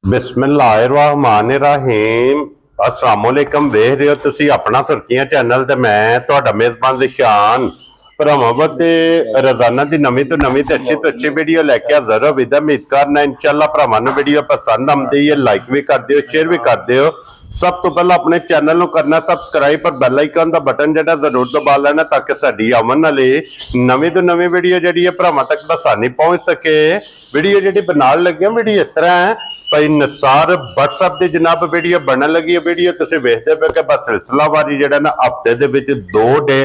बिस्मिल्लाहिर्रहमानिर्रहीम अस्सलामुअलैकुम वेख रहे हो तुसी अपना सुर्खियां चैनल ते मैं तुहाडा मेजबान ज़िशान भरावां ते रोजाना दी नवीं तो अच्छी वीडियो लैके हाज़र हो। उम्मीद करना इंशाअल्लाह भरावां नूं वीडियो पसंद आउंदी है, लाइक भी कर दिओ, शेयर भी कर दिओ। सब तो पहला अपने चैनल नूं करना सबसक्राइब पर बैल आइकन दा बटन जेड़ा जरूर दबा लेना ताकि साडी आवन वाली नवीं तो नवीं वीडियो जेड़ी है भरावां तक आसानी पहुंच सके। वीडियो जेड़ी बनाण लगे वीडियो इस तरह है भाई निसार व्हाट्सएप की जनाब वीडियो बनने लगी है। वीडियो तुसीं वेखदे पे कि बस सिलसिलावारी जेड़ा ना हफ्ते दे विच 2 डे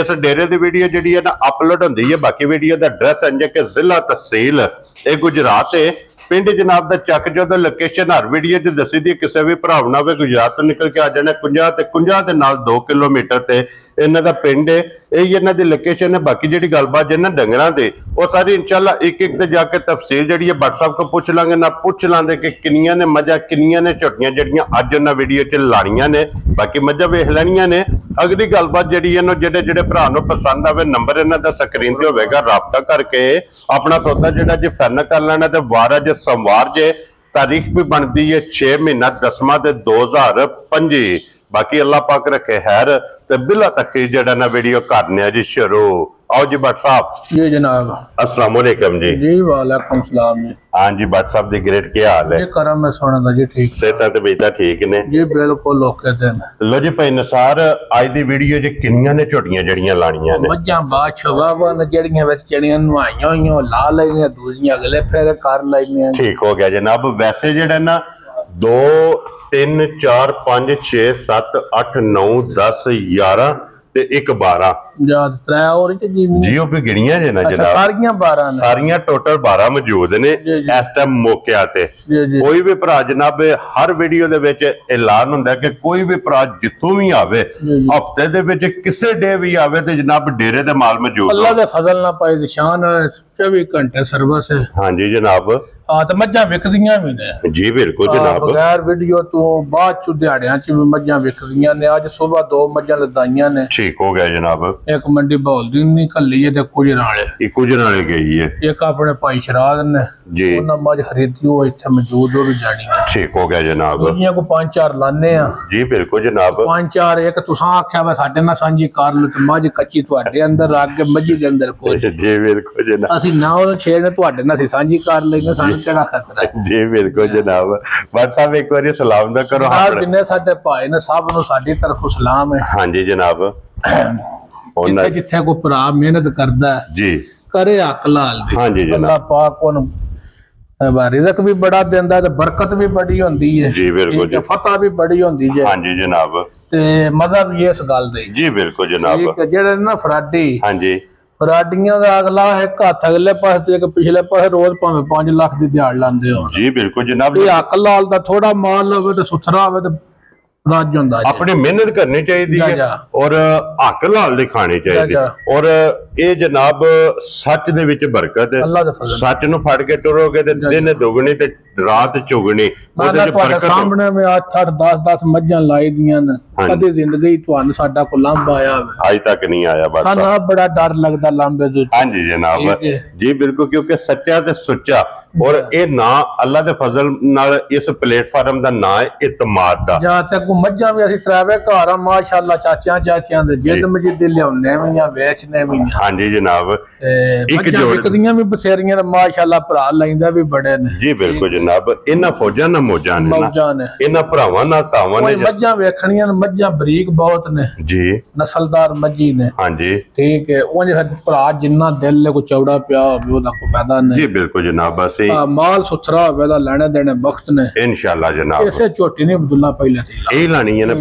इस डेरे की वीडियो जी है ना अपलोड होंदी है। बाकी वीडियो का एड्रैस है कि जिला तहसील ये गुजरात है, पिंड जनाब दा चक जो लोकेशन हर वीडियो च दसी दी। किसी भी भरा ना हो गुजरात तो निकल के आ जाना कुंजा के नाल 2 किलोमीटर से इन्हां दा पिंड है, यही इन्हां दी लोकेशन है। बाकी जी गलबात जिन्हां डंगरां दे वो सारी इंशाअल्लाह एक एक जाके तफसील जी है व्हाट्सएप को पूछ लांगे ना पूछ लांगे कि किनियां ने मझां किनियां ने झोटियां जड़ियां अज उन्हां वीडियो च लाणियां ने। बाकी मझां वेख लैणियां ने। अगली गलबात जी है जेडे भरा नूं पसंद आवे नंबर इन्हां दा स्क्रीन ते होवेगा, राबता करके अपना सौदा जिहड़ा जी फाइनल कर लेना। ते वार अज सोमवार जे तारीख भी बनती है 6 महीना 10वां 2025। बाकी अल्लाह पाक रखे खैर ते बिला तकरीर जेड़ा ना वीडियो करने जी शुरू। आओ जी भट्ट साहब। जी जनाब अस्सलाम वालेकुम जी। जी वालेकुम सलाम जी। हाँ जी भट्ट साहब दी ग्रेट क्या हाल है? जी करम मैं सुना जी ठीक सेहत ते बेटा ठीक ने जी बिल्कुल ओके दिन। लो जी भाई निसार आज दी वीडियो च किनियां ने झोटियां जड़ियां लाणियां ने मज्जां बाद छवावा ने जड़ियां विच जड़ियां नवाइयां होइयां ला लईयां दूजियां अगले फेरे कर लईयां। ठीक हो गया जनाब। वैसे जेड़ा ना 2 3 4 5 6 7 8 9 10 11 ते 1 12 याद 3 और जी ओ भी गिणियां जे ना जनाब। सारियां 12 ने सारियां टोटल 12 मौजूद ने इस टाइम मौके ते। कोई भी भरा जनाब हर वीडियो दे विच ऐलान हुंदा कि कोई भी भरा जित्थों भी आवे हफ्ते दे विच किसे डे भी आवे ते जनाब डेरे दे माल मौजूद। अल्लाह दे फजल ना पाई निशान 24 घंटे सर्विस है। हां जी जनाब। हाँ तो मज्जां विकदियां भी ने जी बिल्कुल जनाब। बगैर वीडियो तो बाद च दिहाड़ियां च भी मज्जां विकदियां ने। अज सुबह 2 मज्जां लदाइयां ने। ठीक हो गया जनाब। एक मंडी बहौलदी नहीं कल्ली है ते कुजराले गई है। एक अपने भाई शराद ने जी उन्हां मज खरीदी वो इत्थे मौजूद हो जानी है। ठीक हो गया जनाब। दुनिया को 5-4 लाने आ जी बिल्कुल जनाब। 5-4 एक तुसां आख्या वे साडे नाल सांझी कर लो ते मज कच्ची तुहाडे अंदर रख के मजी दे अंदर कोई जी बिल्कुल जनाब। असि ना ओ छेड़ ने तुहाडे नाल सांझी कर लेने सानू केड़ा खतरा है जी बिल्कुल जनाब। भट्ट साहब एक बार सलाम दा करो जिन्ने साडे भाई ने सब नु साडी तरफ सलाम है। हां जी जनाब। जिथे जिथे को भरा मेहनत करदा है जी करे हक लाल दी। हां जी जनाब। अल्लाह पाक ओनु रिज़्क भी बड़ा देंदा ते बरकत भी बड़ी होंदी है जी बिल्कुल। फतह भी बड़ी होंदी है। हां जी जनाब। ते मजा भी इस गल दे जी बिल्कुल जनाब। जेड़े ना फराडी हां जी फराडियां दा अगला एक हाथ अगले पास ते एक पिछले पास रोज भावे 5 लाख दी दिहाड़ लांदे हो जी बिल्कुल जनाब। ये हक लाल दा थोड़ा माल होवे ते सुथरा होवे ते राज होंदा जी। अपनी मेहनत करनी चाहिए और हक लाल दे खाने चाहिए। और ये जनाब सच दे विच बरकत है। सच नु फड़ के टुरोगे ते दिन दुगनी ते रात चुगनी। सामने में 8-8 10-10 मज्जां लाई दियां ने। कदी जिंदगी तुहानू साडा को लांबा आया आज तक नहीं आया। बस सानू बड़ा डर लगदा लांबे तो। हां जी जनाब जी बिल्कुल क्योंकि सच्चा ते सुच्चा और ये ना अल्लाह दे फजल नाल इस प्लेटफार्म दा ना है इतमाद दा। जहां तक मज्जां भी असि त्रावे घर माशाअल्लाह चाचियां दे जिद मजिद लियाउने भी वेचने भी। हां जी जनाब। एक जोड़ विकदियां भी बसेरियां ने माशाअल्लाह भरा लैंदा भी बड़े ने जी बिल्कुल जनाब। इन्हां फौजां ना मौजां ने इन्हां भरावां ना तावां ने मज्जां वेखणियां ने। मज्जां बरीक बहुत ने जी नस्लदार मज्जी ने। हां जी ठीक है। उंज भरा जिन्ना दिल है को चौड़ा पिया होवे ओदा को फायदा नहीं जी बिल्कुल जनाब। बस माल सुथरा होवे दा लेने देने वक्त ने इंशाअल्लाह जनाब। ऐसे झोटी नहीं अब्दुल्ला पहले थी ए लानी है ना।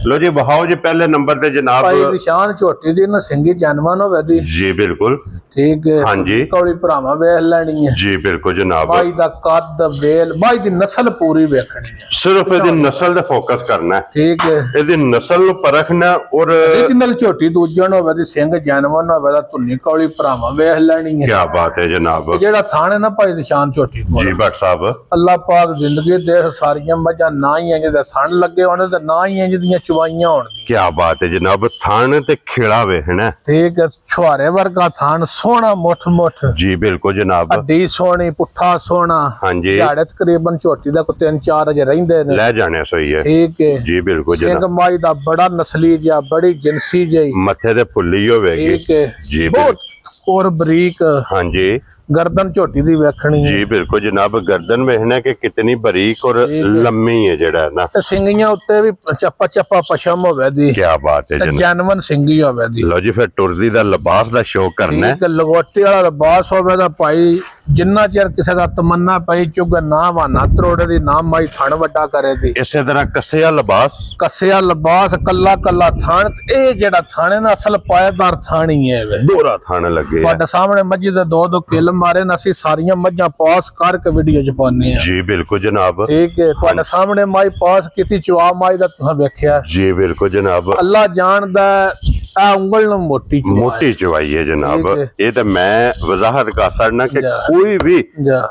लो जी बहाओ जी पहले नंबर पे जनाब भाई निशान झोटी दी ना सिंगी जानवर होवे दी जी बिल्कुल ठीक है। हां जी कौड़ी भरावा वेख लेनी है जी बिल्कुल जनाब। भाई दा कद बेल भाई दी नस्ल पूरी वेखनी है। सिर्फ इदी नस्ल दे फोकस करना है ठीक है। इदी नस्ल नु परखना और ओरिजिनल झोटी दूजन होवे दी सिंग जानवर होवे दा धुन्नी कौड़ी भरावा वेख लेनी है। क्या बात है जनाब। जेड़ा थाने ना भाई निशान झोटी जी भट्ट साहब अल्लाह पाक जिंदगी दे सारियां मजां ना ही इंज दे थन लगे होने ते ना ही इंज दियां चवाइयां होण। क्या बात है जनाब, थान ते खिला वे है ना। ठीक है, छुआरे वर्गा थान, सोना मुठ मुठ। जी बिल्कुल जनाब, हड्डी सोनी, पुट्ठा सोना। हाँ जी, झाड़े तकरीबन झोटी दा को 3-4 अजे रहिंदे ने, ले जाने सही है। ठीक है जी बिल्कुल जनाब, सिंह माई दा बड़ा नस्ली जा, बड़ी जिनसी जी, मथे ते फुल्ली होवेगी। ठीक है जी बहुत और बरीक। हाँ जी, गर्दन झोटी दी वेखनी। जी बिल्कुल जनाब, गर्दन में है ना कि कितनी बारीक और लम्मी है जेड़ा है ना, ते सिंगियां उत्ते भी चप्पा चप्पा पशम होवे दी। क्या बात है जनाब, जानवन सिंगी होवे दी। लो जी, फिर टुरदी दा लिबास दा शौक करना है, लंगोटी वाला लिबास होवे दा भाई। जिन्ना चेर किसी का तमन्ना पई चुग ना बहाना त्रोड़े दी, ना माई थान वड्डा करे दी। इसे तरह कसिया लिबास, कसिया लिबास, कल्ला कल्ला थान। ए जेड़ा थाने ना असल पायदार थान ही है वे, दोरा थान लगे। ਤੁਹਾਡੇ ਸਾਹਮਣੇ ਮੱਝੀ ਦੇ 2-2 ਕਿੱਲ ਮਾਰੇ ਨਾ, ਅਸੀਂ ਸਾਰੀਆਂ ਮੱਝਾਂ ਪਾਸ ਕਰਕੇ ਵੀਡੀਓ ਚ ਪਾਉਂਦੇ ਆ। ਜੀ ਬਿਲਕੁਲ ਜਨਾਬ, ਠੀਕ ਹੈ, ਤੁਹਾਡੇ ਸਾਹਮਣੇ ਮਾਈ ਪਾਸ ਕੀਤੀ, ਚੁਆ ਮਾਈ ਦਾ ਤੁਸੀਂ ਵੇਖਿਆ। ਜੀ ਬਿਲकुल ਜਨਾਬ, ਅੱਲਾ ਜਾਣਦਾ ਆ ਉਂਗਲ ਨੂੰ ਮੋਟੀ ਚਵਾਈ ਹੈ ਜਨਾਬ। ਇਹ ਤਾਂ ਮੈਂ ਵਜ਼ਾਹਤ ਕਰ ਸਕਦਾ ਕਿ ਕੋਈ ਵੀ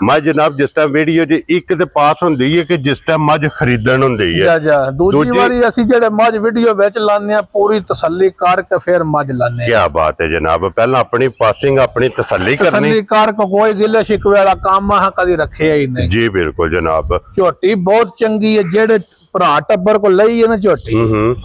ਮੱਝ ਜਨਾਬ ਜਿਸ ਤਰ੍ਹਾਂ ਵੀਡੀਓ ਚ ਇੱਕ ਤੇ ਪਾਸ ਹੁੰਦੀ ਹੈ ਕਿ ਜਿਸ ਟਾਈਮ ਮੱਝ ਖਰੀਦਣ ਹੁੰਦੀ ਹੈ, ਦੂਜੀ ਵਾਰੀ ਅਸੀਂ ਜਿਹੜੇ ਮੱਝ ਵੀਡੀਓ ਵਿੱਚ ਲਾਉਂਦੇ ਆ ਪੂਰੀ ਤਸੱਲੀ ਕਰਕੇ ਫਿਰ ਮੱਝ ਲਾਉਂਦੇ ਆ। ਕੀ ਬਾਤ ਹੈ ਜਨਾਬ, ਪਹਿਲਾਂ ਆਪਣੀ ਪਾਸਿੰਗ ਆਪਣੀ ਤਸੱਲੀ ਕਰਨੀ ਕਰਕੇ, ਕੋਈ ਗਿਲੇ ਸ਼ਿਕਵੇ ਵਾਲਾ ਕੰਮ ਆ ਕਦੀ ਰੱਖਿਆ ਹੀ ਨਹੀਂ। ਜੀ ਬਿਲकुल ਜਨਾਬ, ਝੋਟੀ ਬਹੁਤ ਚੰਗੀ ਹੈ, ਜਿਹੜੇ ਭਰਾ ਟੱਬਰ ਕੋ ਲਈ ਹੈ ਨਾ ਝੋਟੀ,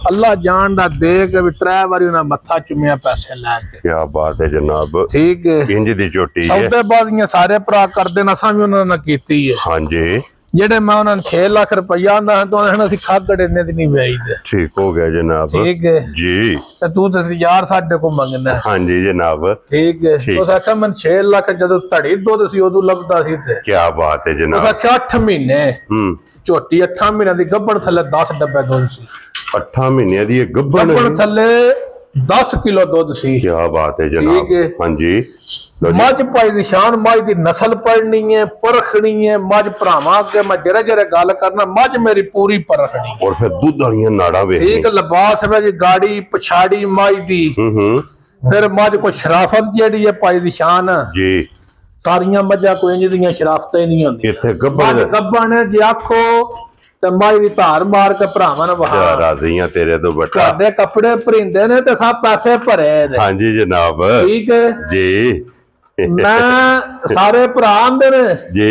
ਅੱਲਾ ਜਾਣਦਾ ਦੇ ਕੇ ਵੀ 3 ਵਾਰੀ ਉਹਨਾਂ ਮੱਥਾ ਚੁੰਮਿਆ ਪੈਸੇ ਲੈ ਕੇ। ਕੀ ਬਾਤ ਹੈ ਜਨਾਬ, ਠੀਕ ਹੈ, ਇੰਜ ਦੀ ਝੋਟੀ ਹੈ। ਸੌਦੇ ਬਾਜ਼ੀਆਂ ਸਾਰੇ ਭਰਾ ਕਰਦੇ ਨਾ, ਸਾਂ ਵੀ ਉਹਨਾਂ ਨਾਲ ਕੀਤੀ ਹੈ। ਹਾਂਜੀ, ਜਿਹੜੇ ਮੈਂ ਉਹਨਾਂ ਨੂੰ 6 ਲੱਖ ਰੁਪਇਆ ਆਂਦਾ ਹਾਂ, ਤਾਂ ਅਸੀਂ ਖਾਗੜ ਇੰਨੇ ਦੀ ਨਹੀਂ ਵੇਚਦੇ। ਠੀਕ ਹੋ ਗਿਆ ਜਨਾਬ, ਠੀਕ ਹੈ ਜੀ। ਤੇ ਤੂੰ ਤੇ ਯਾਰ ਸਾਡੇ ਕੋ ਮੰਗਣਾ। ਹਾਂਜੀ ਜਨਾਬ, ਠੀਕ ਹੈ। ਉਸ ਆਖਿਆ ਮੈਂ 6 ਲੱਖ ਜਦੋਂ ਧੜੀ ਦੁੱਧ ਸੀ ਉਦੋਂ ਲੱਭਦਾ ਸੀ ਤੇ। ਕੀ ਬਾਤ ਹੈ ਜਨਾਬ, ਉਸ ਆਖਿਆ 8 ਮਹੀਨੇ ਝੋਟੀ 8 ਮਹੀਨਿਆਂ ਦੀ ਗੱਭਣ ਥੱਲੇ 10 ਡੱਬੇ ਦੁੱਧ ਸੀ। 8 ਮਹੀਨਿਆਂ ਦੀ ਗੱਭਣ ਥੱਲੇ 10 ਕਿਲੋ ਦੁੱਧ ਸੀ। ਕੀ ਬਾਤ ਹੈ ਜਨਾਬ। ਠੀਕ ਹੈ, ਹਾਂਜੀ। ਮੱਝ ਪਾਈ ਦੀ ਸ਼ਾਨ, ਮੱਝ ਦੀ ਨਸਲ ਪੜਨੀ ਹੈ, ਪਰਖਣੀ ਹੈ। ਮੱਝ ਭਰਾਵਾਂ ਅੱਗੇ ਮੈਂ ਜਿਹੜੇ ਜਿਹੜੇ ਗੱਲ ਕਰਨਾ, ਮੱਝ ਮੇਰੀ ਪੂਰੀ ਪਰਖਣੀ ਹੈ। ਔਰ ਫਿਰ ਦੁੱਧ ਵਾਲੀਆਂ ਨਾੜਾਂ ਵੇਖ, ਠੀਕ ਲਿਬਾਸ ਹੈ ਜੀ, ਗਾੜੀ ਪਛਾੜੀ ਮੱਝ ਦੀ। ਫਿਰ ਮੱਝ ਕੋ ਸ਼ਰਾਫਤ ਜਿਹੜੀ ਹੈ ਪਾਈ ਦੀ ਸ਼ਾਨ ਜੀ। ਸਾਰੀਆਂ ਮੱਝਾਂ ਕੋਈ ਇੰਜ ਦੀਆਂ ਸ਼ਰਾਫਤਾਂ ਹੀ ਨਹੀਂ ਹੁੰਦੀਆਂ। ਇੱਥੇ ਗੱਭਣ ਜੇ ਆਖੋ ਤੇ ਮੱਝ ਦੀ ਧਾਰ ਮਾਰ ਕੇ ਭਰਾਵਾਂ ਨੂੰ ਵਹਾ। ਰਾਜ਼ੀਆਂ ਤੇਰੇ ਤੋਂ ਬਟਾ, ਤੁਹਾਡੇ ਕੱਪੜੇ ਭਰਿੰਦੇ ਨੇ ਤੇ ਸਭ ਪੈਸੇ ਭਰੇ ਨੇ। ਹਾਂਜੀ ਜਨਾਬ, ਠੀਕ ਹੈ ਜੀ। ਮੈਂ ਸਾਰੇ ਭਰਾ ਆਂਦੇ ਨੇ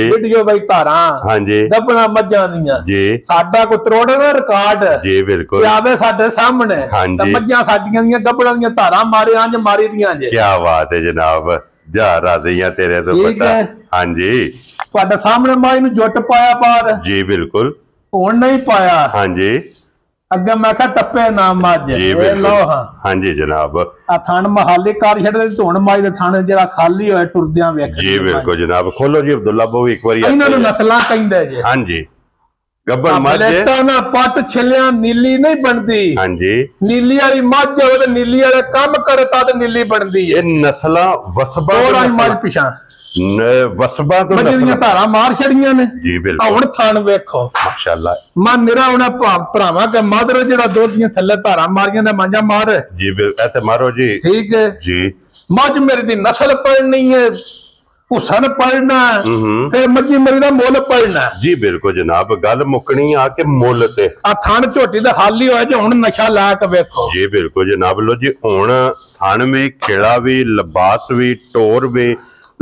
ਵੀਡੀਓ ਬਈ ਧਾਰਾਂ, ਹਾਂਜੀ ਗੱਭਣਾ ਮੱਝਾਂ ਦੀਆਂ ਜੀ। ਸਾਡਾ ਕੋਈ ਤਰੋੜੇ ਦਾ ਰਿਕਾਰਡ ਜੀ ਬਿਲਕੁਲ ਆਵੇ ਸਾਡੇ ਸਾਹਮਣੇ। ਤੇ ਮੱਝਾਂ ਸਾਡੀਆਂ ਦੀਆਂ ਗੱਭਣਾਂ ਦੀਆਂ ਧਾਰਾਂ ਮਾਰੇ ਅੰਜ ਮਾਰੀ ਦੀਆਂ ਜੇ। ਕੀ ਬਾਤ ਹੈ ਜਨਾਬ, ਜਾ ਰਾਜ਼ੀਆਂ ਤੇਰੇ ਤੋਂ ਬਟਾ। ਹਾਂਜੀ, ਤੁਹਾਡੇ ਸਾਹਮਣੇ ਮਾਈ ਨੂੰ ਜੁੱਟ ਪਾਇਆ ਪਾਰ ਜੀ ਬਿਲकुल, ਹੁਣ ਨਹੀਂ ਪਾਇਆ। ਹਾਂਜੀ, ਅੱਗੇ ਮੈਂ ਕਿਹਾ ਟੱਪੇ ਨਾ ਮੱਝ ਲੋ। ਹਾਂਜੀ ਜਨਾਬ, ਆ ਥਣ ਮਹਾਲੀ ਕਰ ਛੱਡਦੇ, ਧੁਣ ਮਾਈ ਦੇ ਥਣ ਜਿਹੜਾ ਖਾਲੀ ਹੋਇਆ ਟੁਰਦਿਆਂ ਵੇਖ। ਜੀ ਬਿਲकुल ਜਨਾਬ, ਖੋਲੋ ਜੀ ਅਬਦੁੱਲਾ ਬੋ ਇੱਕ ਵਾਰੀ। ਇਹਨਾਂ ਨੂੰ ਨਸਲਾਂ ਕਹਿੰਦੇ ਜੀ। ਹਾਂਜੀ, ਗੱਭਣ ਮੱਝ ਨਾ ਪੱਟ ਛਿਲਿਆ ਨੀਲੀ ਨਹੀਂ ਬਣਦੀ। ਹਾਂਜੀ, ਨੀਲੀ ਵਾਲੀ ਮੱਝ ਹੋਵੇ ਤੇ ਨੀਲੀ ਵਾਲੇ ਕੰਮ ਕਰੇ ਤਾਂ ਨੀਲੀ ਬਣਦੀ ਹੈ। ਇਹ ਨਸਲਾਂ ਵਸਬਾ ਮੱਝ ਪਿਛਾਂ ਵਸਬਾ ਤੋਂ ਮੱਝੀਆਂ ਧਾਰਾਂ ਮਾਰ ਛੜੀਆਂ ਨੇ ਜੀ ਬਿਲਕੁਲ। ਹੁਣ ਥਣ ਵੇਖੋ ਮਾਸ਼ਾਅੱਲਾ, ਮਨ ਨਿਰਾ ਉਹਨਾਂ ਭਰਾਵਾਂ ਕੇ ਮਾਦਰ ਜਿਹੜਾ ਦੁੱਧ ਦੀਆਂ ਥੱਲੇ ਧਾਰਾਂ ਮਾਰੀਆਂ ਨੇ ਮਾਂਜਾ ਮਾਰ ਜੀ ਬਿਲਕੁਲ। ਤੇ ਮਾਰੋ ਜੀ, ਠੀਕ ਹੈ ਜੀ। ਮੱਝ ਮੇਰੀ ਦੀ ਨਸਲ ਪੜਨੀ ਹੈ, ਹੁਸਨ ਪੜਨਾ, ਫਿਰ ਮੱਝੀ ਮੇਰੀ ਦਾ ਮੁੱਲ ਪੜਨਾ ਜੀ ਬਿਲਕੁਲ ਜਨਾਬ। ਗੱਲ ਮੁੱਕਣੀ ਆ ਕਿ ਮੁੱਲ ਤੇ ਆ ਥਣ ਝੋਟੀ ਦਾ ਹਾਲੀ ਹੋਇਆ ਜੇ ਹੁਣ ਨਸ਼ਾ ਲਾ ਕੇ ਵੇਖੋ ਜੀ ਬਿਲकुल ਜਨਾਬ। ਲੋ ਜੀ, ਹੁਣ ਥਣ ਵੀ, ਖੇੜਾ ਵੀ, ਲਿਬਾਸ ਵੀ, ਟੋਰ ਵੀ,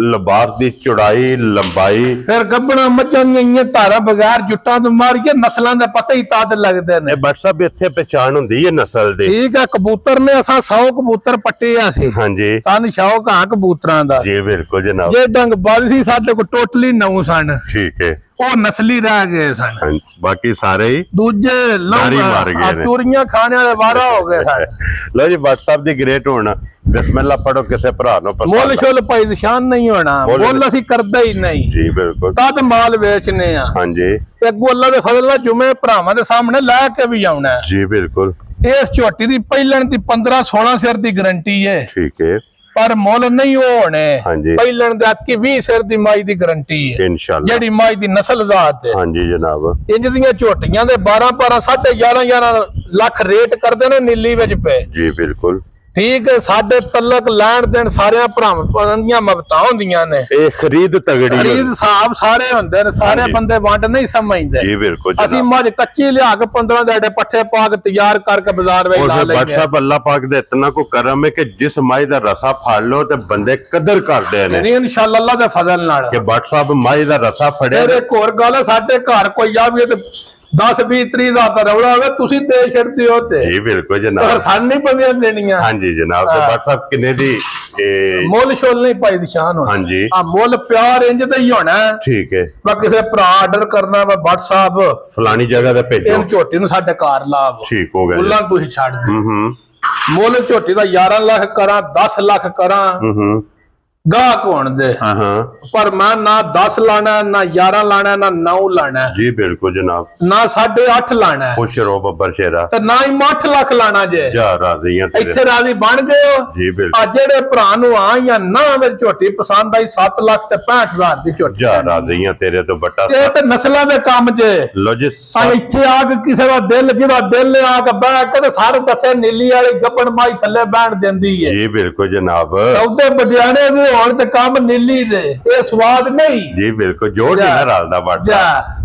ਲਿਬਾਸ ਦੀ ਚੌੜਾਈ ਲੰਬਾਈ, ਫਿਰ ਗੱਭਣਾ ਮੱਝਾਂ ਦੀਆਂ ਧਾਰਾਂ ਬਗੈਰ ਜੁੱਟਾਂ ਤੋਂ ਮਾਰ ਕੇ ਨਸਲਾਂ ਦੇ ਪਤਾ ਹੀ ਤਦ ਲੱਗਦੇ ਨੇ। WhatsApp ਇੱਥੇ ਪਛਾਣ ਹੁੰਦੀ ਹੈ ਨਸਲ ਦੀ। ਠੀਕ ਹੈ, ਕਬੂਤਰ ਨੇ ਅਸਾਂ 100 ਕਬੂਤਰ ਪੱਟੇ ਆ ਸੀ। ਹਾਂਜੀ, ਸਾਨੂੰ ਸ਼ੌਕ ਆ ਕਬੂਤਰਾਂ ਦਾ ਜੀ ਬਿਲकुल ਜਨਾਬ। ਜੇ ਡੰਗ ਬਾਜ਼ ਸੀ ਸਾਡੇ ਕੋਲ ਟੋਟਲੀ 9 ਸਨ। ਠੀਕ ਹੈ, ਉਹ ਨਸਲੀ ਰਹਿ ਗਏ ਸਨ, ਬਾਕੀ ਸਾਰੇ ਹੀ ਦੂਜੇ ਮਾਰ ਗਏ, ਚੋਰੀਆਂ ਖਾਣੇ ਵਾਲੇ ਵਾਰਾ ਹੋ ਗਏ ਸਨ। ਲੋ ਜੀ, WhatsApp ਦੀ ਗ੍ਰੇਟ ਹੋਣਾ। ਬਿਸਮਿਲ੍ਲਾ ਪੜੋ, ਕਿਸੇ ਭਰਾ ਨੂੰ ਮੁੱਲ ਸ਼ੁੱਲ ਭਾਈ ਨਿਸ਼ਾਨ ਨਹੀਂ ਹੋਣਾ, ਮੁੱਲ ਅਸੀਂ ਕਰਦੇ ਹੀ ਨਹੀਂ ਜੀ ਬਿਲकुल। ਤਦ ਮਾਲ ਵੇਚਨੇ ਆ। ਹਾਂਜੀ, ਅੱਗੋਂ ਅੱਲਾ ਦੇ ਫਜ਼ਲ ਨਾਲ ਜੁਮੇ ਭਰਾਵਾਂ ਦੇ ਸਾਹਮਣੇ ਲੈ ਕੇ ਵੀ ਆਉਣਾ ਜੀ ਬਿਲकुल। ਇਸ ਝੋਟੀ ਦੀ ਪਹਿਲਣ ਦੀ 15-16 ਸਿਰ ਦੀ ਗਰੰਟੀ ਹੈ। ਠੀਕ ਹੈ, ਪਰ ਮੁੱਲ ਨਹੀਂ ਹੋਣੇ। ਪਹਿਲਣ ਦੇ ਅੱਕੀ 20 ਸਿਰ ਦੀ ਮਾਈ ਦੀ ਗਰੰਟੀ ਹੈ ਇਨਸ਼ਾਅੱਲਾ, ਜਿਹੜੀ ਮਾਈ ਦੀ ਨਸਲ ਜ਼ਾਤ ਹੈ। ਹਾਂਜੀ ਜਨਾਬ, ਇੰਜ ਦੀਆਂ ਝੋਟੀਆਂ ਦੇ 12-12, 11.5 ਲੱਖ ਰੇਟ ਕਰਦੇ ਨੇ ਨੀਲੀ ਵਿੱਚ ਪਏ ਜੀ ਬਿਲकुल। ठीक है साडे तलक लैन देन सारे भरावां ਦੀਆਂ ਮਬਤਾਂ ਹੁੰਦੀਆਂ ਨੇ ਇਹ ਖਰੀਦ ਤਗੜੀ ਖਰੀਦ ਹਿਸਾਬ ਸਾਰੇ ਹੁੰਦੇ ਨੇ ਸਾਰੇ ਬੰਦੇ ਵੰਡ ਨਹੀਂ ਸਮਝਦੇ ਜੀ ਬਿਲਕੁਲ ਅਸੀਂ ਮੱਝ ਕੱਚੀ ਲਿਆ ਕੇ 15 ਦੇ ਪੱਠੇ ਪਾ ਕੇ ਤਿਆਰ ਕਰਕੇ ਬਾਜ਼ਾਰ ਵਿੱਚ ਲਾ ਲੈਂਦੇ ਬਟ ਸਾਹਿਬ ਅੱਲਾਹ ਪਾਕ ਦੇ ਇਤਨਾ ਕੋ ਕਰਮ ਹੈ ਕਿ ਜਿਸ ਮਾਈ ਦਾ ਰਸਾ ਫੜ ਲੋ ਤੇ ਬੰਦੇ ਕਦਰ ਕਰਦੇ ਨੇ ਨਹੀਂ ਇਨਸ਼ਾਅੱਲਾ ਅੱਲਾਹ ਦੇ ਫਜ਼ਲ ਨਾਲ ਕਿ ਬਟ ਸਾਹਿਬ ਮਾਈ ਦਾ ਰਸਾ ਫੜਿਆ ਤੇਰੇ ਕੋਰ ਗੱਲ ਸਾਡੇ ਘਰ ਕੋਈ ਆਵੇ ਤੇ 10-20-30 ਦਾ ਤਾਂ ਰੌਲਾ ਹੋਵੇ ਤੁਸੀਂ ਦੇ ਛੱਡਦੇ ਹੋ ਤੇ ਜੀ ਬਿਲਕੁਲ ਜਨਾਬ ਪਰ ਸਾਨੂੰ ਨਹੀਂ ਬੰਦਿਆਂ ਦੇਣੀਆਂ ਹਾਂਜੀ ਜਨਾਬ ਤੇ ਬਟ ਸਾਹਿਬ ਕਿੰਨੇ ਦੀ ਮੁੱਲ ਸ਼ੋਲ ਨਹੀਂ ਪਾਈ ਨਿਸ਼ਾਨ ਹੋ ਹਾਂਜੀ ਆ ਮੁੱਲ ਪਿਆਰ ਇੰਜ ਤੇ ਹੀ ਹੋਣਾ ਠੀਕ ਹੈ ਮੈਂ ਕਿਸੇ ਭਰਾ ਆਰਡਰ ਕਰਨਾ ਵਾ WhatsApp ਫਲਾਣੀ ਜਗ੍ਹਾ ਤੇ ਭੇਜੋ ਇਹ ਝੋਟੀ ਨੂੰ ਸਾਡੇ ਘਰ ਲਾਵ ਠੀਕ ਹੋ ਗਿਆ ਮੁੱਲਾਂ ਤੁਸੀਂ ਛੱਡ ਦਿਓ ਮੁੱਲ ਝੋਟੀ ਦਾ 11 ਲੱਖ ਕਰਾਂ 10 ਲੱਖ ਕਰਾਂ ਗਾਹਕ ਹੋਣ ਦੇ ਪਰ ਮੈਂ ਨਾ 10 ਲਾਣਾ ਨਾ 11 ਲਾਣਾ ਨਾ 9 ਲਾਣਾ ਜੀ ਬਿਲਕੁਲ ਜਨਾਬ ਨਾ 8.5 ਲਾਣਾ ਖੁਸ਼ ਰਹੋ ਬੱਬਰ ਸ਼ੇਰਾ ਤੇ ਨਾ ਹੀ 8 ਲੱਖ ਲਾਣਾ ਜੇ ਜਾ ਰਾਜ਼ੀਆਂ ਤੇਰੇ ਇੱਥੇ ਰਾਜ਼ੀ ਬਣ ਗਏ ਹੋ ਜੀ ਬਿਲਕੁਲ ਆ ਜਿਹੜੇ ਭਰਾ ਨੂੰ ਆ ਜਾਂ ਨਾ ਵਿੱਚ ਝੋਟੀ ਪਸੰਦ ਆਈ 7 ਲੱਖ ਤੇ 65,000 ਦੀ ਝੋਟੀ ਜਾ ਰਾਜ਼ੀਆਂ ਤੇਰੇ ਤੋਂ ਬੱਟਾ ਇਹ ਤੇ ਨਸਲਾਂ ਦੇ ਕੰਮ ਜੇ ਲੋ ਜੀ ਇੱਥੇ ਆ ਕੇ ਕਿਸੇ ਦਾ ਦਿਲ ਜਿਹਦਾ ਦਿਲ ਆ ਕੇ ਬਹਿ ਕੇ ਤੇ ਸਾਰੇ ਦੱਸੇ ਨੀਲੀ ਵਾਲੀ ਗੱਪਣ ਮਾਈ ਥੱਲੇ ਬੈਠ ਦਿੰਦੀ ਹੈ ਜੀ ਬਿਲਕੁਲ ਜਨਾਬ ਉਹਦੇ ਬਡਿਆਣੇ ਦੇ ਹੋਣ ਤੇ ਕੰਮ ਨੀਲੀ ਦੇ ਇਹ ਸਵਾਦ ਨਹੀਂ ਜੀ ਬਿਲਕੁਲ ਜੋੜ ਹੀ ਨਾ ਰਲਦਾ ਬਾਟਾ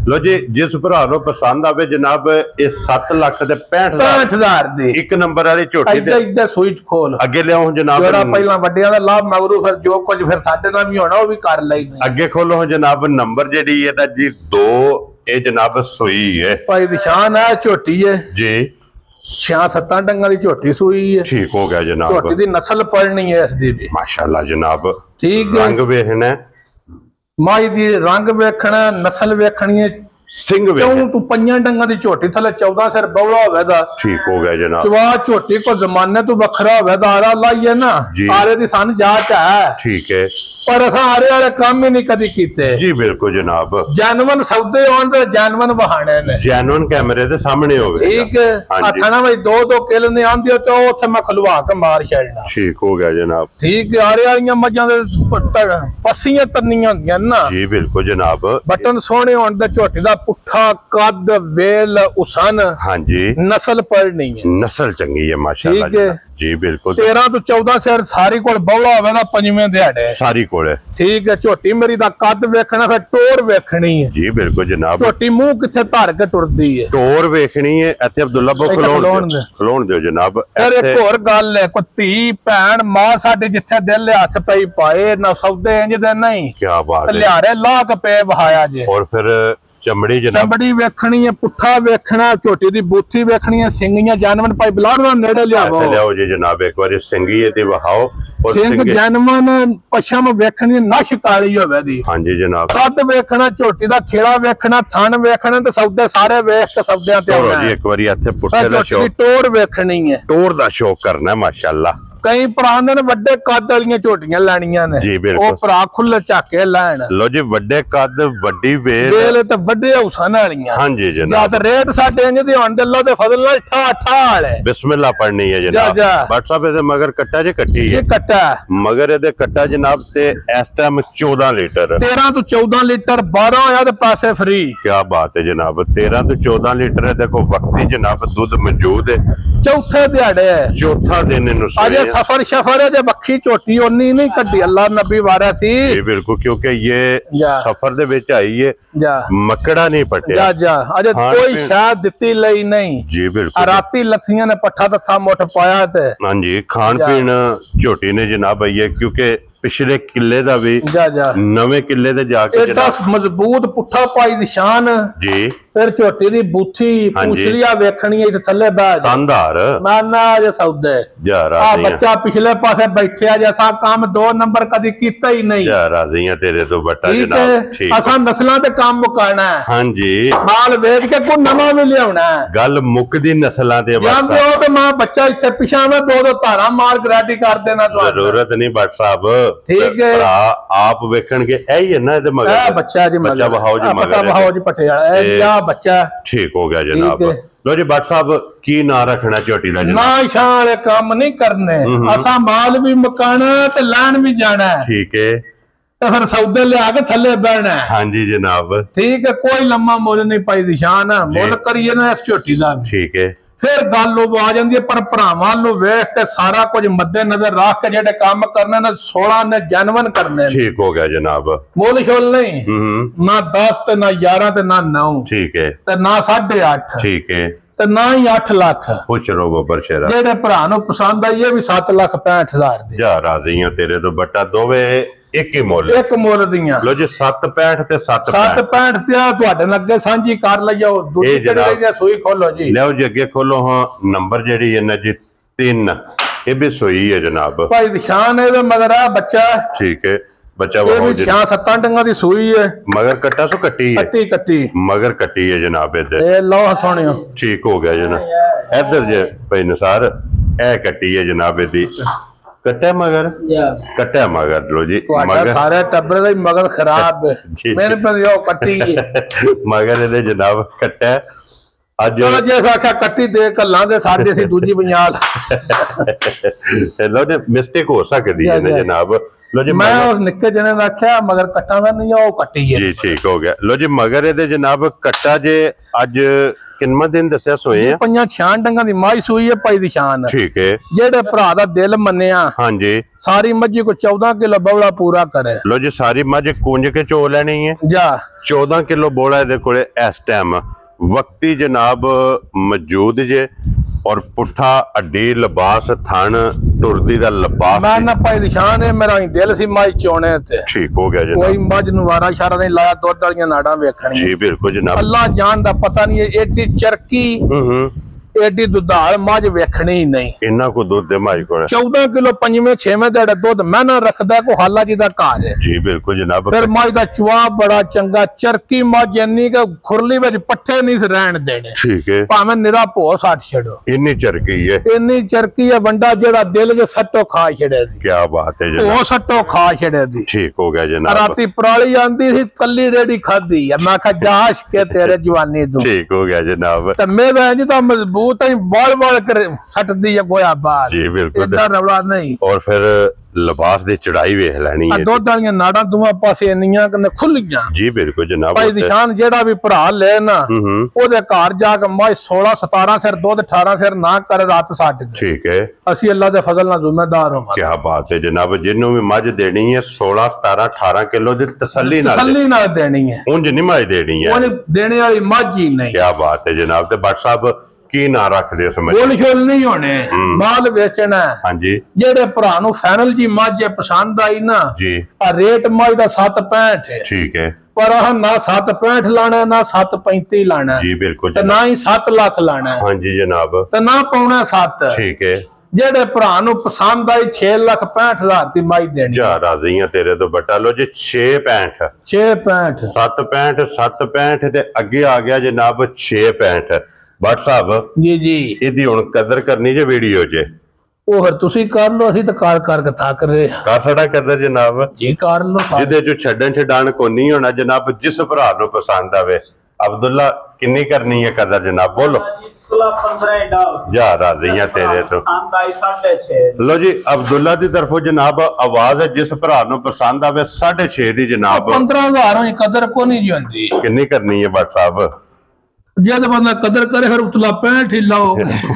ਲੋ ਜੀ ਜਿਸ ਭਰਾ ਨੂੰ ਪਸੰਦ ਆਵੇ ਜਨਾਬ ਇਹ 7 ਲੱਖ ਤੇ 65,000 ਦੀ ਇੱਕ ਨੰਬਰ ਵਾਲੀ ਝੋਟੀ ਦੇ ਇੱਧਰ ਸੂਈ ਖੋਲ ਅੱਗੇ ਲਿਆਓ ਜਨਾਬ ਜਿਹੜਾ ਪਹਿਲਾਂ ਵੱਡਿਆਂ ਦਾ ਲਾਭ ਮਗਰੂ ਫਿਰ ਜੋ ਕੁਝ ਫਿਰ ਸਾਡੇ ਨਾਲ ਵੀ ਹੋਣਾ ਉਹ ਵੀ ਕਰ ਲਈ ਅੱਗੇ ਖੋਲੋ ਜਨਾਬ ਨੰਬਰ ਜਿਹੜੀ ਇਹਦਾ ਜੀ 2 ਇਹ ਜਨਾਬ ਸੂਈ ਹੈ ਭਾਈ ਨਿਸ਼ਾਨ ਹੈ ਝੋਟੀ ਹੈ ਜੀ 6-7 ਡੰਗਾਂ ਦੀ ਝੋਟੀ ਸੂਈ ਹੈ ਠੀਕ ਹੋ ਗਿਆ ਜਨਾਬ ਝੋਟੀ ਦੀ ਨਸਲ ਪੜਨੀ ਹੈ ਇਸ ਦੀ ਵੀ ਮਾਸ਼ਾਅੱਲਾ ਜਨਾਬ ਠੀਕ ਰੰਗ ਵੇਖਣਾ ਮਾਈ ਦੀ ਰੰਗ ਵੇਖਣਾ ਨਸਲ ਵੇਖਣੀ ਹੈ ਸਿੰਘ ਕਿਉਂ ਤੂੰ 5 ਡੰਗਾਂ ਦੀ ਝੋਟੀ ਥੱਲੇ 14 ਸਿਰ ਬੌਲਾ ਹੋਵੇਗਾ ਠੀਕ ਹੋ ਗਿਆ ਜਨਾਬ ਚਵਾ ਝੋਟੀ ਕੋ ਜ਼ਮਾਨੇ ਤੋਂ ਵੱਖਰਾ ਹੋਵੇਗਾ ਆਰਾ ਲਾਈਏ ਨਾ ਆਰੇ ਦੀ ਸਾਨੂੰ ਜਾਚ ਹੈ ਠੀਕ ਹੈ ਪਰ ਅਸਾਂ ਆਰੇ ਵਾਲੇ ਕੰਮ ਹੀ ਨਹੀਂ ਕਦੀ ਕੀਤੇ ਜੀ ਬਿਲਕੁਲ ਜਨਾਬ ਜੈਨੂਅਨ ਸੌਦੇ ਹੋਣ ਤੇ ਜੈਨੂਅਨ ਬਹਾਨੇ ਨੇ ਜੈਨੂਅਨ ਕੈਮਰੇ ਦੇ ਸਾਹਮਣੇ ਹੋਵੇ ਠੀਕ ਹੈ ਆਖਣਾ ਬਈ 2-2 ਕਿਲ ਨੇ ਆਂਦੀ ਤੇ ਉੱਥੇ ਮੈਂ ਖਲਵਾ ਕੇ ਮਾਰ ਛੱਡਣਾ ਠੀਕ ਹੋ ਗਿਆ ਜਨਾਬ ਠੀਕ ਹੈ ਆਰੇ ਵਾਲੀਆਂ ਮੱਝਾਂ ਦੇ ਪੱਸੀਆਂ ਤੰਨੀਆਂ ਹੁੰਦੀਆਂ ਨਾ ਜੀ ਬਿਲਕੁਲ ਜਨਾਬ ਬਟਨ ਸੋਹਣੇ ਹੋਣ ਤੇ ਝੋਟੀ ਦਾ ਪੁੱਠਾ ਕੱਦ ਵੇਲ ਉਸਨ ਹਾਂਜੀ ਨਸਲ ਪੜਨੀ ਹੈ ਨਸਲ ਚੰਗੀ ਹੈ ਮਾਸ਼ਾਅੱਲਾ ਠੀਕ ਹੈ ਜੀ ਬਿਲਕੁਲ 13 ਤੋਂ 14 ਸਿਰ ਸਾਰੀ ਕੋਲ ਬੌਲਾ ਹੋਵੇਗਾ ਪੰਜਵੇਂ ਦਿਹਾੜੇ ਸਾਰੀ ਕੋਲ ਠੀਕ ਹੈ ਝੋਟੀ ਮੇਰੀ ਦਾ ਕੱਦ ਵੇਖਣਾ ਫਿਰ ਟੋਰ ਵੇਖਣੀ ਹੈ ਜੀ ਬਿਲਕੁਲ ਜਨਾਬ ਝੋਟੀ ਮੂੰਹ ਕਿੱਥੇ ਧਰ ਕੇ ਟੁਰਦੀ ਹੈ ਟੋਰ ਵੇਖਣੀ ਹੈ ਇੱਥੇ ਅਬਦੁੱਲਾ ਬੋ ਖਲੋਣ ਦਿਓ ਜਨਾਬ ਫਿਰ ਇੱਕ ਹੋਰ ਗੱਲ ਹੈ ਕੋਈ ਧੀ ਭੈਣ ਮਾਂ ਸਾਡੇ ਜਿੱਥੇ ਦਿਲ ਹੱਥ ਪਈ ਪਾਏ ਨਾ ਸੌਦੇ ਇੰਜ ਦੇ ਨਹੀਂ ਕੀ ਬਾਤ ਹੈ ਲਿਆਰੇ ਲਾ ਕੇ ਪੇ ਵਹਾਇਆ ਜੇ ਔਰ ਫਿਰ ਚਮੜੀ ਜਨਾਬ ਚਮੜੀ ਵੇਖਣੀ ਹੈ ਪੁੱਠਾ ਵੇਖਣਾ ਝੋਟੀ ਦੀ ਬੂਥੀ ਵੇਖਣੀ ਹੈ ਸਿੰਘੀਆਂ ਜਾਨਵਰ ਭਾਈ ਬਲਾੜ ਨੂੰ ਨੇੜੇ ਲਿਆਓ ਜੀ ਜਨਾਬ ਇੱਕ ਵਾਰੀ ਸਿੰਘੀਏ ਤੇ ਵਹਾਓ ਔਰ ਸਿੰਘ ਜਾਨਵਰ ਪਛਮ ਵੇਖਣੀ ਨਸ਼ ਕਾਲੀ ਹੋਵੇ ਦੀ ਹਾਂਜੀ ਜਨਾਬ ਕੱਦ ਵੇਖਣਾ ਝੋਟੀ ਦਾ ਖੇੜਾ ਵੇਖਣਾ ਥਣ ਵੇਖਣਾ ਤੇ ਸੌਦੇ ਸਾਰੇ ਵੇਖ ਕੇ ਸੌਦਿਆਂ ਤੇ ਆਉਣਾ ਜੀ ਇੱਕ ਵਾਰੀ ਇੱਥੇ ਪੁੱਠੇ ਦਾ ਸ਼ੌਕ ਟੋਰ ਵੇਖਣੀ ਹੈ ਟੋਰ ਦਾ ਸ਼ੌਕ ਕਰਨਾ ਮਾਸ਼ਾਅੱਲਾ ਕਈ ਭਰਾ ਨੇ ਵੱਡੇ ਕੱਦ ਵਾਲੀਆਂ ਝੋਟੀਆਂ ਲੈਣੀਆਂ ਨੇ ਉਹ ਭਰਾ ਖੁੱਲੇ ਝਾਕੇ ਲੈਣ ਲੋ ਜੀ ਵੱਡੇ ਕੱਦ ਵੱਡੀ ਵੇਲ ਤੇ ਵੱਡੇ ਹੌਸਨ ਵਾਲੀਆਂ ਹਾਂਜੀ ਜਨਾਬ ਜਦ ਰੇਟ ਸਾਡੇ ਇੰਜ ਦੇ ਹੋਣ ਦੇ ਅੱਲਾ ਦੇ ਫਜ਼ਲ ਨਾਲ ਠਾ ਵਾਲੇ ਬਿਸਮਿਲ੍ਲਾ ਪੜਨੀ ਹੈ ਜਨਾਬ WhatsApp ਇਹਦੇ ਮਗਰ ਕੱਟਾ ਜੇ ਕੱਟੀ ਹੈ ਇਹ ਕੱਟਾ ਮਗਰ ਇਹਦੇ ਕੱਟਾ ਜਨਾਬ ਤੇ ਇਸ ਟਾਈਮ 14 ਲੀਟਰ 13 ਤੋਂ 14 ਲੀਟਰ 12 ਹੋਇਆ ਤੇ ਪੈਸੇ ਫ੍ਰੀ ਕੀ ਬਾਤ ਹੈ ਜਨਾਬ 13 ਤੋਂ 14 ਲੀਟਰ ਦੇਖੋ ਵਕਤੀ ਜਨਾਬ ਦੁੱਧ ਮੌਜੂਦ ਹੈ ਚੌਥੇ ਦਿਹਾੜੇ ਚੌਥਾ ਦਿਨ ਇਹਨੂੰ ਅਜੇ ਸਫਰ ਸ਼ਫਰ ਹੈ ਜੇ ਬੱਖੀ ਝੋਟੀ ਉਨੀ ਨਹੀਂ ਕੱਢੀ ਅੱਲਾ ਨਬੀ ਵਾਰਿਆ ਸੀ ਜੀ ਬਿਲਕੁਲ ਕਿਉਂਕਿ ਇਹ ਸਫਰ ਦੇ ਵਿੱਚ ਆਈ ਹੈ ਮੱਕੜਾ ਨਹੀਂ ਪਟਿਆ ਅਜੇ ਕੋਈ ਸ਼ਾਇਦ ਦਿੱਤੀ ਲਈ ਨਹੀਂ ਜੀ ਬਿਲਕੁਲ ਰਾਤੀ ਲੱਥੀਆਂ ਨੇ ਪੱਠਾ ਤੱਥਾ ਮੁੱਠ ਪਾਇਆ ਤੇ ਹਾਂਜੀ ਖਾਣ ਪੀਣ ਝੋਟੀ ਨੇ ਜਨਾਬ ਆਈ ਹੈ ਕਿਉਂਕਿ ਪਿਛਲੇ ਕਿੱਲੇ ਦਾ ਵੀ ਨਵੇਂ ਕਿੱਲੇ ਤੇ ਜਾ ਕੇ ਐਡਾ ਮਜ਼ਬੂਤ ਪੁੱਠਾ ਪਾਈ ਨਿਸ਼ਾਨ ਜੀ ਫਿਰ ਝੋਟੀ ਦੀ ਬੂਥੀ ਪੁਛਲੀਆ ਵੇਖਣੀ ਇੱਥੇ ਥੱਲੇ ਬੈਠ ਤੰਦਾਰ ਮਾਨਾ ਜੇ ਸੌਦੇ ਆ ਬੱਚਾ ਪਿਛਲੇ ਪਾਸੇ ਬੈਠਿਆ ਜੈਸਾ ਕੰਮ 2 ਨੰਬਰ ਕਦੀ ਕੀਤਾ ਹੀ ਨਹੀਂ ਜਾ ਰਾਜ਼ੀਆਂ ਤੇਰੇ ਤੋਂ ਬੱਟਾ ਜਨਾਬ ਠੀਕ ਅਸਾਂ ਨਸਲਾਂ ਤੇ ਕੰਮ ਮੁਕਾਣਾ ਹਾਂਜੀ ਮਾਲ ਵੇਚ ਕੇ ਕੋਈ ਨਵਾਂ ਵੀ ਲਿਆਉਣਾ ਗੱਲ ਮੁੱਕਦੀ ਨਸਲਾਂ ਤੇ ਜਾਂਦੇ ਹੋ ਤੇ ਮਾਂ ਬੱਚਾ ਇੱਥੇ ਪਿਛਾਵੇਂ 2 ਧਾਰਾਂ ਮਾਰ ਗਰੰਟੀ ਕਰ ਦੇਣਾ ਤੁਹਾਨੂੰ ਜ਼ਰੂਰਤ ਨਹੀਂ ਬੱਟ ਸਾਹਿਬ ਠੀਕ ਹੈ ਆਪ ਵੇਖਣਗੇ ਇਹ ਹੀ ਹੈ ਨਾ ਇਹਦੇ ਮਗਰ ਇਹ ਬੱਚਾ ਜੀ ਬੱਚਾ ਬਹਾਓ ਜੀ ਮਗਰ ਬਹਾਓ ਜੀ ਪਟਿਆਲਾ ਇਹ ਆ ਬੱਚਾ ਠੀਕ ਹੋ ਗਿਆ ਜਨਾਬ ਲੋ ਜੀ ਬੱਟ ਸਾਹਿਬ ਕੀ ਨਾਂ ਰੱਖਣਾ ਝੋਟੀ ਦਾ ਨਾ ਸ਼ਾਨ ਵਾਲੇ ਕੰਮ ਨਹੀਂ ਕਰਨੇ ਅਸਾਂ ਮਾਲ ਵੀ ਮਕਾਣਾ ਤੇ ਲੈਣ ਵੀ ਜਾਣਾ ਠੀਕ ਹੈ ਤੇ ਫਿਰ ਸੌਦੇ ਲਿਆ ਕੇ ਥੱਲੇ ਬਹਿਣਾ ਹਾਂਜੀ ਜਨਾਬ ਠੀਕ ਹੈ ਕੋਈ ਲੰਮਾ ਮੁੱਲ ਨਹੀਂ ਪਾਈ ਨਿਸ਼ਾਨ ਮੁੱਲ ਕਰੀਏ ਨਾ ਇਸ ਝੋਟੀ ਦਾ ਠੀਕ ਹੈ फिर गल आ जाती है। पर भरावां नूं वेख के सारा कुछ मद्देनजर रख के जेडे काम करने ने 16 ने जनवन करने। ठीक हो गया जनाब। मोल शोल नहीं ना 10 ते ना 11 ते ना 9। ठीक है। ते ना 8.5। ठीक है। ते ना ही 8 लाख। खुश रहो बब्बर शेरा। जेडे भरा नूं पसंद आई है भी 7,65,000 दी। जा राजी हां तेरे तो बट्टा दोवे एक ही मोल। एक मोल दियां। लो जी 7.65 ते 7.65 ते तुहाडे नाल अगे सांझी कर लईओ। दूजी जेड़ी रही सुई खोलो जी। लो जी अगे खोलो। हां नंबर जेड़ी है ना जी 3 ये भी सुई है जनाब। भाई निशान है मगर आ बच्चा। ठीक है बच्चा वो 6-7 डंगा दी सुई है मगर कट्टा सो कट्टी है। कट्टी मगर कट्टी है जनाब। ए लो सोनियो ठीक हो गया जनाब। इधर जे भाई निसार ए कट्टी है जनाब। दी कट्टा मगर कट्टा मगर लो जी मगर सारे टब्बर दा मगर खराब है मेरे पे यो कट्टी है मगर ए जनाब कट्टा अज जे आखा कट्टी दे कल्ला दे साडे सी दूजी बंयाल लो जी मिस्टेक हो सकदी है जनाब। लो जी मैं उस निक्के जने दा आख्या मगर कट्टा दा नहीं ओ कट्टी है। जी ठीक हो गया। लो जी मगर ए जनाब कट्टा जे अज किन्ना दिन दस्या सोए हैं? 5-6 डंगा दी माई सूई है भाई दी शान। ठीक है। जेड़े भरा दा दिल मन्निया। हां जी सारी मज्जी को 14 किलो बौला पूरा करे। लो जी सारी मज्ज कुंज के चो लेनी है जा 14 किलो बोला दे कोले इस टाइम वक्ती जनाब मौजूद जे और पुठा अड्डी लिबास थन टुरदी दा लिबास मैं ना भाई निशान है मेरा दिल सी माई चोने ते। ठीक हो गया जनाब। कोई मज नुवारा इशारा नहीं लाया दुध वाली नाड़ा वेखणी। जी बिल्कुल जनाब। अल्लाह जान दा पता नहीं है एडी चरकी एडी दुधाल मज वेखणी ही नहीं। इन्ना को दूध दे माई को 14 किलो 5वें-6वें दा दूध मैंने रखदा को हाला जी दा घर है। जी बिल्कुल जनाब। फिर मज दा चुआ बड़ा चंगा चरकी मज इन्नी के खुरली विच पट्ठे नहीं रहन देने। ठीक है भावें निरा भो सट छड़ो इन्नी चरकी है बंदा जेड़ा दिल जे सट्टो खा छड़े दी। क्या बात है जनाब। ओ सट्टो खा छड़े दी। ठीक हो गया जनाब। राती पराली आंदी सी कल्ली रेडी खादी है मैं कहा जाश के तेरे जवानी तू। ठीक हो गया जनाब। ते मेरा जी दा मजबूत बाल कर सटदी है गोया बाहर। जी बिल्कुल इधर रौला नहीं। और फिर लिबास दी चढ़ाई वेख लेनी है। दुध वाली नाड़ा दोवां पासे इन्नियां कने खुलियां। जी बिल्कुल जनाब। भाई निशान जेड़ा भी भरा ले ना ओदे घर जाके मैं 16-17 सिर दूध 18 सिर ना कर रात सट। ठीक है असि अल्लाह दे फजल नाल जिम्मेदार हो। क्या बात है जनाब। जिन्नों भी मज देनी है 16-17-18 किलो दी तसल्ली नाल देनी है। उंज नहीं मज देनी है उंज देने वाली मज ही नहीं। क्या बात है जनाब। ते बट साहब की ना रख दे समझ बोल छोल नहीं होने माल बेचना है। हां जी जेड़े भरा नु फाइनल जी मज पसंद आई ना जी रेट मज दा 7.65 है। ठीक है पर ना 7.65 लाना ना 7.35 लाना। जी बिल्कुल ना ही 7 लाख लाना। हां जी जनाब ते ना पौना 7। ठीक है जेड़े भरा नु पसंद आई 6,65,000 दी माई देनी। जा राजी हां तेरे तो बटा। लो जी 6.65 7.65 ते अगे आ गया जनाब 6.65 बट साहब जी जी इदी हुन कदर करनी जे वीडियो च ओ फिर तुसी कर लो असि तो कर के थक रहे कर छड़ा कदर जनाब। जी कर लो जिदे जो छड्डन छडान को नहीं होना जनाब। जिस भरा नु पसंद आवे अब्दुल्ला किन्नी करनी है कदर जनाब बोलो। 15 जा राजी है तेरे तो। लो जी अब्दुल्ला दी तरफों जनाब आवाज है जिस भरा नु पसंद आवे 6.5 दी जनाब। 15,000 कदर को नहीं जोंदी किन्नी करनी है बट साहब। जब बंदा कदर करे फिर उतला 65 ही लाओ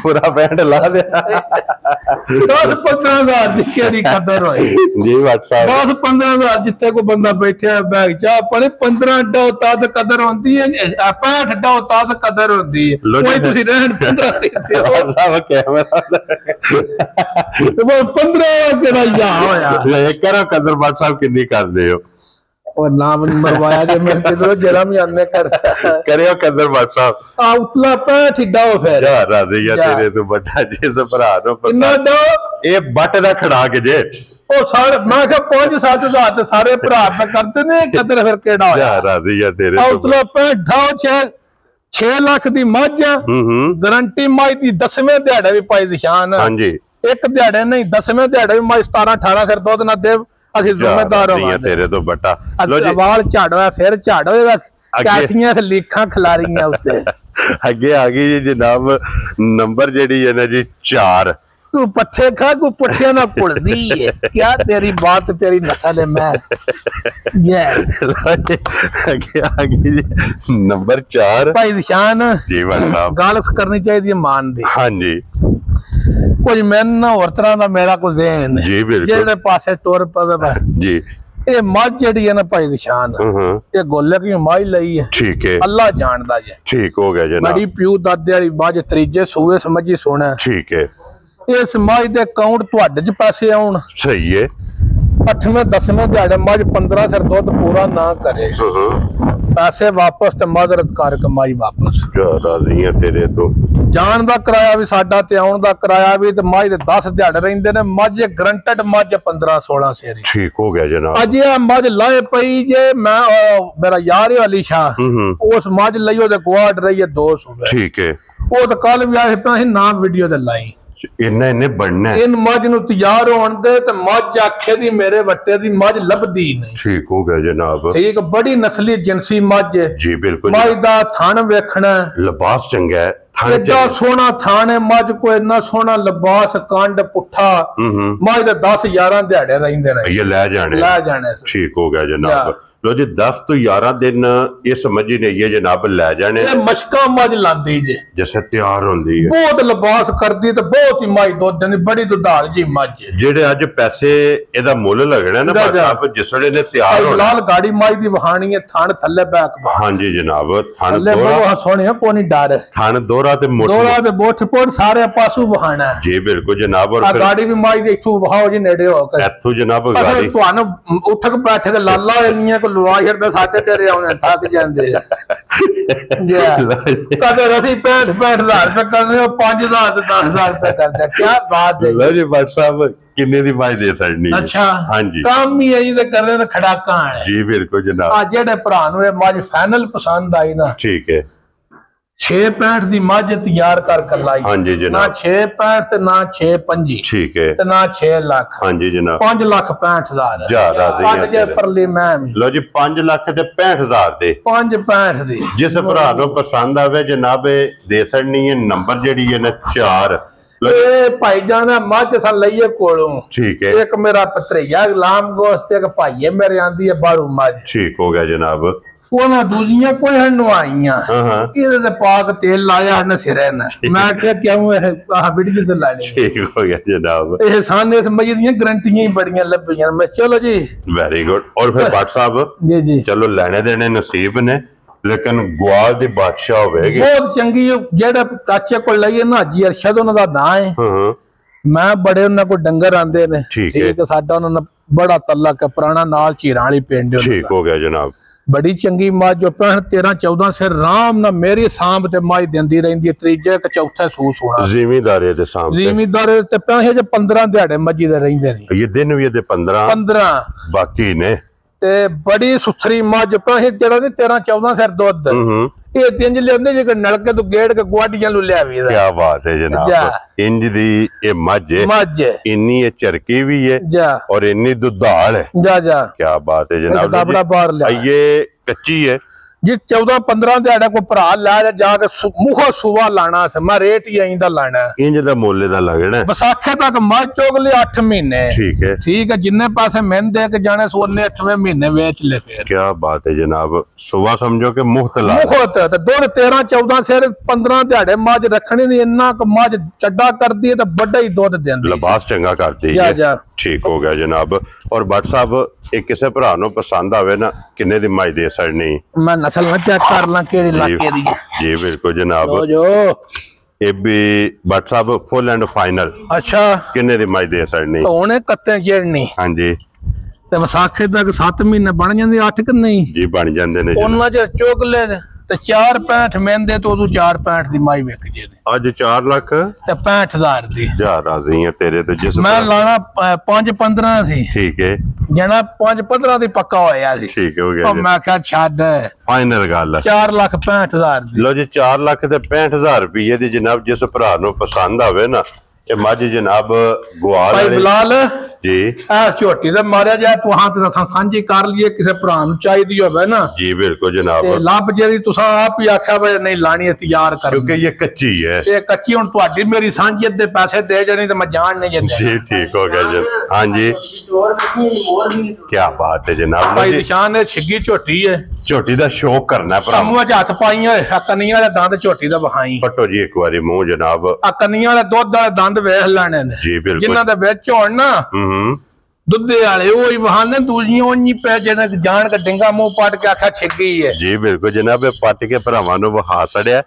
पूरा 65 ला दे 10-15,000 की कदर होई जी व्हाट्सएप 10-15,000 जिथे को बंदा बैठा बैग चाह पर 15 डो तद कदर होती है 65 डो तद कदर होती है। कोई तुसी रहन 15 देते हो सब कैमरा वो 15 केड़ा या होया करो कदर व्हाट्सएप कितनी कर दे हो और नाम मरवाया जे मेरे किधर जरम जानने करता करियो कदर व्हाट्सएप आ उतला 65 डाओ फिर यार राजी या तेरे तो बड़ा जी से भरा नो पसंद ए बट दा खड़ा के जे ओ सारे मैं कहा 5-7 ते सारे भरा पे करते ने कदर फिर केड़ा होया यार राजी या तेरे तो उतला 65 डाओ 6 लाख दी मझ गारंटी मझ दी 10वें दिहाड़े भी पाई निशान। हां जी एक दिहाड़े नहीं 10वें दिहाड़े भी मझ 17-18 सिर दूध ना दे असि जिम्मेदार हो तेरे तो बटा। लो जी वाल झाड़वा सिर झाड़ो कैसियां लीखां खिलारियां उत्ते अगे आ गई जी जनाब नंबर जेडी है ना जी 4 तू पट्ठे खा को पुट्ठे ना कुलदी है क्या तेरी बात तेरी नस्ल है मैं ये नंबर 4 भाई निशान जी साहब गल करनी चाहिए मान दी हाँ जी कुछ मैं ना और तरह का मेरा को ज़हन जी बिल्कुल जेड़े पासे टुर पवे जी ये मझ जेड़ी है ना भाई निशान ये गोले की माई लई है ठीक है अल्लाह जानदा जे ठीक हो गया जनाब बड़ी प्यू दादे वाली मझ त्रीजे सूए समझी सोना ठीक है इस मझ दे अकाउंट तुहाडे च पैसे आउण सही है 8वें 10वें दिहाड़े मझ 15 सिर दुध पूरा ना करे पैसे वापस ते मदरत कर कमाई वापस राजी है तेरे तो जान दा किराया भी साडा ते आउण दा किराया भी ते मझ दे 10 दिहाड़े रहिंदे ने मझ ग्रंटेड मझ 15 16 सेरी ठीक हो गया जनाब अज ये मझ लाए पई जे मैं मेरा यार है अली शाह उस मझ लईओ ते गुआड़ रही है 2 सूबे ठीक है वो तो कल भी आए पे ना वीडियो ते लाई इन्ना इन्ने बनना है इन मझ नु तैयार होण दे ते मझ आखे दी मेरे वट्टे दी मझ लभदी नहीं ठीक हो गया जनाब ठीक बड़ी नस्ली जिनसी मझ है जी बिल्कुल मझ दा थण वेखना लिबास चंगा है एडा सोहना थान है मझ को इन्ना सोहना लिबास कंड पुट्ठा मझ दे 10 11 दिहाड़े रहिंदे ने ये ले जाने ठीक हो गया जनाब लो जी 10 तो 11 दिन ये समझ ही नहीं है जनाब ले जाने मशका मझ लांदी जे जैसे तैयार होंदी है बहुत लिबास करदी ते बहुत ही मझ दुध देंदी बड़ी दुधाल जी मझ जेड़े अज पैसे एदा मुੱਲ लगना ना आप जिस वेले ने तैयार होना लाल गाड़ी मझ दी वहानी है थान थल्ले बैक हां जी जनाब थान दोरा सोहणिया कोनी डर थान दोरा ते मोट दोरा ते बोठ पोट सारे पासों वहाना जी बिल्कुल जनाब और गाड़ी भी मझ दी इथों वहाओ जी नेड़े हो के इथों जनाब गाड़ी तुहानू उठक बैठे के लाला इन्नियां को लुआ छड़दा साडे तेरे आउणे थक जांदे कदे रसी 65 हज़ार रुपए करने 5000 से 10,000 रुपए करते क्या बात है लो जी भट्ट साहब किन्ने दी माई दे सकनी अच्छा हां जी काम ही है जी ते कर रहे ने खड़ाका है जी बिल्कुल जनाब आ जेड़े भरा नु ये मझ फाइनल पसंद आई ना ठीक है 665 दी मझ तैयार कर लाई हां जी जनाब ना 665 ते ना 625 ठीक है ते ना 6 लाख हां जी जनाब 5,65,000 जा राजी है जे परली मैं लो जी 5 लाख ते 65,000 दे 565 दी जिस भरा नु पसंद आवे जनाब दे सकनी है नंबर जेडी है ना 4 भाई जाना मझ सा लईए कोलों ठीक है एक मेरा पत्रिया गुलाम गोश्त एक भाई मेरे आंदी है बारू मझ ठीक हो गया जनाब ਉਹਨਾਂ ਦੂਜੀਆਂ ਕੋਈ ਹੰਡਵਾਈਆਂ ਇਹਦੇ ਤੇ ਪਾਕ ਤੇਲ ਲਾਇਆ ਨਾ ਸਿਰੇ ਨਾ ਮੈਂ ਕਿਹਾ ਕਿਉਂ ਇਹ ਆਹ ਵੀਡੀਓ ਤੇ ਲਾਣੀ ਠੀਕ ਹੋ ਗਿਆ ਜਨਾਬ ਇਹ ਸਾਨੇ ਸਮਝ ਦੀਆਂ ਗਰੰਟੀਆਂ ਹੀ ਬੜੀਆਂ ਲੱਭੀਆਂ ਮੈਂ ਚਲੋ ਜੀ ਵੈਰੀ ਗੁੱਡ और फिर भट्ट साहब ਜੀ ਜੀ चलो लेने देने नसीब ने लेकिन ग्वाल ਦੇ ਬਾਦਸ਼ਾਹ ਹੋਵੇਗੇ ਬਹੁਤ ਚੰਗੀ ਜਿਹੜਾ ਚਾਚੇ ਕੋਲ ਲਈਏ ਨਾ ਜੀ ਅਰਸ਼ਦ ਉਹਨਾਂ ਦਾ ਨਾਂ ਹੈ ਮੈਂ ਬੜੇ ਉਹਨਾਂ ਕੋਲ ਡੰਗਰ ਆਂਦੇ ਨੇ ਠੀਕ ਹੈ ਸਾਡਾ ਉਹਨਾਂ ਨਾਲ ਬੜਾ ਤਲਕ ਹੈ ਪੁਰਾਣਾ ਨਾਲ ਚੀਰਾਂ ਵਾਲੀ ਪਿੰਡ ਠੀਕ ਹੋ ਗਿਆ ਜਨਾਬ बड़ी चंगी मझ जो 13 14 सिर राम ना मेरी सांभ ते मझ देंदी रहिंदी त्रीजे के चौथे सूस होना जिमीदारे दे सांभ जिमीदारे ते पैसे जे 15 दिहाड़े मझी दे रहिंदे ने ये दिन भी दे 15 बाकी ने ते बड़ी सुथरी मझ पैसे जेड़ा ने 13 14 सिर दूध ये तिंज लेंदे जे नलके तो गेड़ के गुआडियां नु लियावी दा क्या बात है जनाब इंज दी ये मझ इन्नी ये चरकी भी है और इन्नी दुधाल है जा क्या बात है जनाब ये कच्ची है जी 14-15 दिहाड़े को भरा लै जाके मुखो सुवा लाना से मैं रेट ही इंदा लाना इंज दा मोले दा लगना विसाखे तक मझ चोग ले 8 महीने ठीक है जिन्ने पासे मैन दे के जाने सोने 8वें महीने बेच ले फिर क्या बात है जनाब सुबह समझो कि मुफ्त ला मुफ्त ते दूध 13-14 सिर 15 दिहाड़े मझ रखनी नहीं इन्ना क मझ चड्डा कर दी ते बड़ा ही दूध देंदी लिबास चंगा करदी है ठीक हो गया जनाब और भट्ट साहब एक किसे भरा नु पसंद आवे ना किन्ने दी मझ दे सकनी मैं नस्ल ना चेक कर ला केड़ी इलाके दी जी बिल्कुल जनाब जो ये भी भट्ट साहब फुल एंड फाइनल अच्छा किन्ने दी मझ दे सकनी हुणे कत्ते जेड़नी हां जी ते विसाखे तक 7 महीने बन जांदे 8 कि नहीं जी बन जांदे ने उन्ना च चोगले ते 465 मेंदे तो तू 465 दी माई विक जे आज 4 लाख ते 65000 दी जा राजी है तेरे ते जिस मैं लाना 5-15 थी ठीक है जना 5-15 दी पक्का होया सी ठीक हो गया मैं कहा छाड़ फाइनल गल 4,65,000 दी लो जी 4 लाख ते 65,000 रुपये दी जनाब जिस भरा नु पसंद आवे ना ਇਹ ਮੱਝ ਜਨਾਬ ਗਵਾਲ ਭਾਈ ਬਲਾਲ ਜੀ ਇਹ ਝੋਟੀ ਦਾ ਮਾਰਿਆ ਜਾ ਤੂੰ ਹਾਂ ਤੇ ਸਾਂਝੀ ਕਰ ਲਈਏ ਕਿਸੇ ਭਰਾ ਨੂੰ ਚਾਹੀਦੀ ਹੋਵੇ ਨਾ ਜੀ ਬਿਲकुल जनाब ਤੇ ਲੱਭ ਜਿਹੜੀ ਤੁਸੀਂ ਆਪ ਹੀ ਆਖਿਆ ਵੇ ਨਹੀਂ ਲਾਣੀ ਹੈ ਤਿਆਰ ਕਰ क्योंकि ये कच्ची है ਇਹ ਕੱਚੀ ਹੁਣ ਤੁਹਾਡੀ ਮੇਰੀ ਸਾਂਝੀਅਤ ਦੇ ਪੈਸੇ ਦੇ ਜਾਣੀ ਤੇ ਮੈਂ ਜਾਣ ਨਹੀਂ ਦਿੰਦਾ जी ठीक हो गया जी हाँ जी क्या बात है जनाब ਭਾਈ ਨਿਸ਼ਾਨ ਨੇ ਛਿੱਗੀ ਝੋਟੀ ਹੈ झोटी दा शौक करना है भरा ਮੂੰਹ 'ਚ ਹੱਥ ਪਾਈ ਹੋਏ ਆ ਕੰਨੀਆਂ ਵਾਲੇ ਦੰਦ ਝੋਟੀ ਦਾ ਵਹਾਈ पट्टो जी एक बारी मुंह जनाब ਆ ਕੰਨੀਆਂ ਵਾਲੇ ਦੁੱਧ ਵਾਲੇ ਦੰਦ ਵੇਖ ਲੈਣੇ ਨੇ जी बिल्कुल ਜਿਨ੍ਹਾਂ ਦੇ ਵਿੱਚ ਹੋਣ ਨਾ ਦੁੱਧੇ ਵਾਲੇ ਉਹ ਹੀ ਵਹਾਨੇ ਦੂਜੀਆਂ ਉਹਨੀ ਪੈ ਜਿਹਨੇ ਜਾਣ ਕੇ ਡਿੰਗਾ ਮੂੰਹ ਪੱਟ ਕੇ ਆਖਿਆ ਛਿੱਗੀ ਹੈ जी बिल्कुल जनाब पट के भरावां नु वहा छड़िया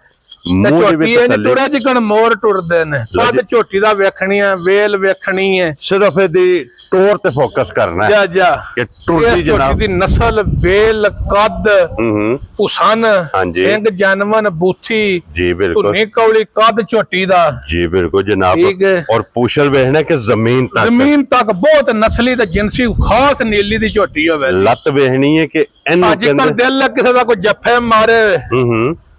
ਤੇ मुंह दी ਝੋਟੀ भी ਇਹ तसल्ली ਟੁਰਿਆ ਜਿਕਣ ਮੋਰ ਟੁਰਦੇ ਨੇ ਕੱਦ ਝੋਟੀ ਦਾ ਵੇਖਣੀ ਹੈ ਵੇਲ ਵੇਖਣੀ ਹੈ सिर्फ दी तौर ते फोकस करना है ਜਾ ਜਾ कि टुरदी ਇਹ जनाब ਝੋਟੀ ਦੀ ਨਸਲ ਵੇਲ ਕੱਦ ਉਸਨ ਹਾਂਜੀ। ਸਿੰਘ ਜਨਮਨ ਬੂਥੀ जी बिल्कुल ਧੁਨੀ ਕੌਲੀ ਕੱਦ ਝੋਟੀ ਦਾ जी बिल्कुल जनाब ठीक है। और पूछल वेखना कि जमीन तक ਜ਼ਮੀਨ ਤੱਕ ਬਹੁਤ ਨਸਲੀ ਤੇ ਜਿੰਸੀ ਖਾਸ ਨੀਲੀ ਦੀ ਝੋਟੀ ਹੋਵੇ लत वेखनी है कि इन्हू ਅੱਜ ਕੱਲ ਦਿਲ ਹੈ ਕਿਸੇ ਦਾ ਕੋਈ ਜੱਫੇ ਮਾਰੇ